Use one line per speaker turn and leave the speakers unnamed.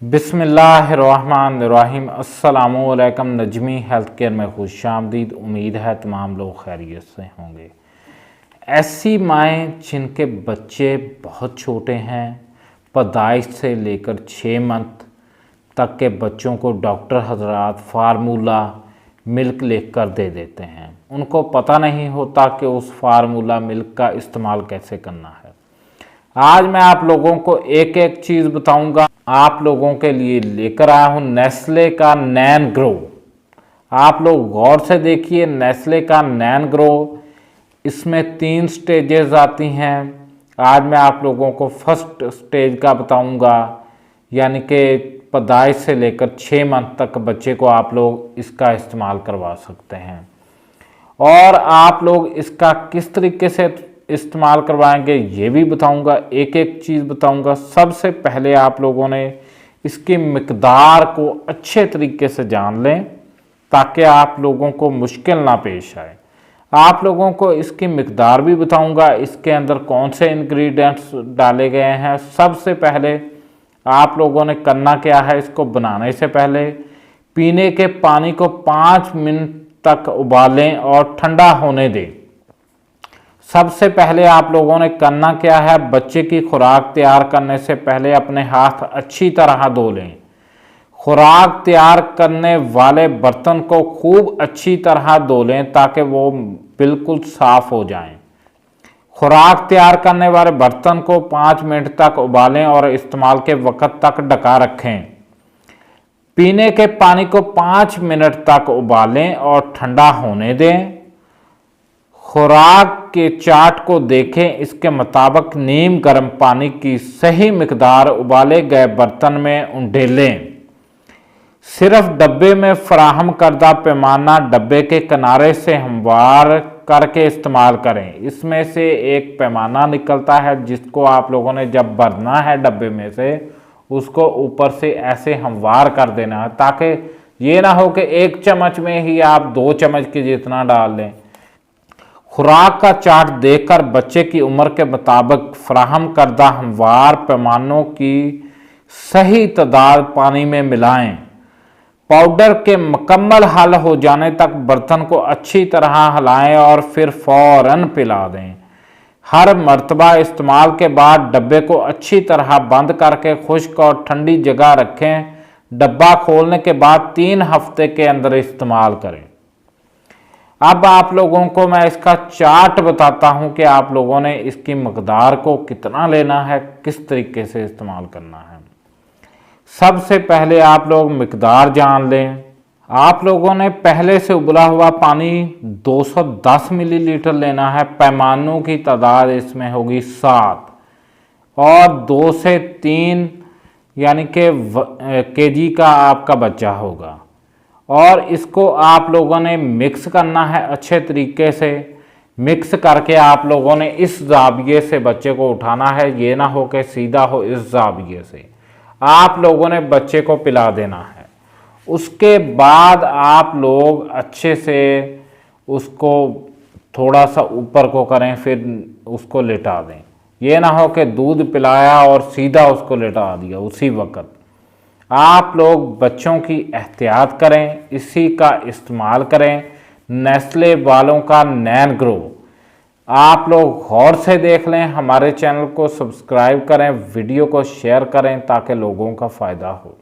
बिस्मिल्लाहिर्रहमानिर्रहीम। अस्सलामुअलैकुम। Najmi health care में खुशामदीद। उम्मीद है तमाम लोग खैरियत से होंगे। ऐसी माएँ जिनके बच्चे बहुत छोटे हैं, पैदाइश से लेकर 6 मंथ तक के बच्चों को डॉक्टर हजरात फार्मूला मिल्क लेकर दे देते हैं। उनको पता नहीं होता कि उस फार्मूला मिल्क का इस्तेमाल कैसे करना है। आज मैं आप लोगों को एक एक चीज़ बताऊंगा। आप लोगों के लिए लेकर आया हूं नेस्ले का नैन ग्रो। आप लोग गौर से देखिए, नेस्ले का नैन ग्रो, इसमें 3 स्टेजेस आती हैं। आज मैं आप लोगों को फर्स्ट स्टेज का बताऊंगा, यानी कि पैदाइश से लेकर 6 मंथ तक बच्चे को आप लोग इसका इस्तेमाल करवा सकते हैं। और आप लोग इसका किस तरीके से इस्तेमाल करवाएंगे ये भी बताऊंगा, एक एक चीज़ बताऊंगा। सबसे पहले आप लोगों ने इसकी मिकदार को अच्छे तरीके से जान लें ताकि आप लोगों को मुश्किल ना पेश आए। आप लोगों को इसकी मिकदार भी बताऊंगा, इसके अंदर कौन से इंग्रेडिएंट्स डाले गए हैं। सबसे पहले आप लोगों ने करना क्या है, इसको बनाने से पहले पीने के पानी को 5 मिनट तक उबालें और ठंडा होने दें। सबसे पहले आप लोगों ने करना क्या है, बच्चे की खुराक तैयार करने से पहले अपने हाथ अच्छी तरह धो लें। खुराक तैयार करने वाले बर्तन को खूब अच्छी तरह धो लें ताकि वो बिल्कुल साफ हो जाएं। खुराक तैयार करने वाले बर्तन को 5 मिनट तक उबालें और इस्तेमाल के वक्त तक ढका रखें। पीने के पानी को 5 मिनट तक उबालें और ठंडा होने दें। खुराक के चार्ट को देखें, इसके मुताबिक नीम गर्म पानी की सही मिकदार उबाले गए बर्तन में उंडेलें। सिर्फ डब्बे में फराहम करदा पैमाना डब्बे के किनारे से हमवार करके इस्तेमाल करें। इसमें से एक पैमाना निकलता है जिसको आप लोगों ने जब भरना है डब्बे में से उसको ऊपर से ऐसे हमवार कर देना है, ताकि ये ना हो कि 1 चम्मच में ही आप 2 चम्मच के जितना डाल लें। खुराक का चार्ट देखकर बच्चे की उम्र के मुताबिक फराहम करदा हमवार पैमानों की सही तादाद पानी में मिलाएं। पाउडर के मुकम्मल हल हो जाने तक बर्तन को अच्छी तरह हिलाएं और फिर फौरन पिला दें। हर मर्तबा इस्तेमाल के बाद डब्बे को अच्छी तरह बंद करके खुश्क और ठंडी जगह रखें। डब्बा खोलने के बाद 3 हफ्ते के अंदर इस्तेमाल करें। अब आप लोगों को मैं इसका चार्ट बताता हूं कि आप लोगों ने इसकी मकदार को कितना लेना है, किस तरीके से इस्तेमाल करना है। सबसे पहले आप लोग मिकदार जान लें। आप लोगों ने पहले से उबला हुआ पानी 210 मिलीलीटर लेना है। पैमानों की तादाद इसमें होगी 7 और 2 से 3 यानी कि केजी का आपका बच्चा होगा। और इसको आप लोगों ने मिक्स करना है अच्छे तरीके से। मिक्स करके आप लोगों ने इस जाविये से बच्चे को उठाना है, ये ना हो कि सीधा हो। इस जाविये से आप लोगों ने बच्चे को पिला देना है। उसके बाद आप लोग अच्छे से उसको थोड़ा सा ऊपर को करें, फिर उसको लिटा दें। ये ना हो कि दूध पिलाया और सीधा उसको लिटा दिया उसी वक्त। आप लोग बच्चों की एहतियात करें, इसी का इस्तेमाल करें। नेस्ले वालों का नैन ग्रो आप लोग गौर से देख लें। हमारे चैनल को सब्सक्राइब करें, वीडियो को शेयर करें ताकि लोगों का फ़ायदा हो।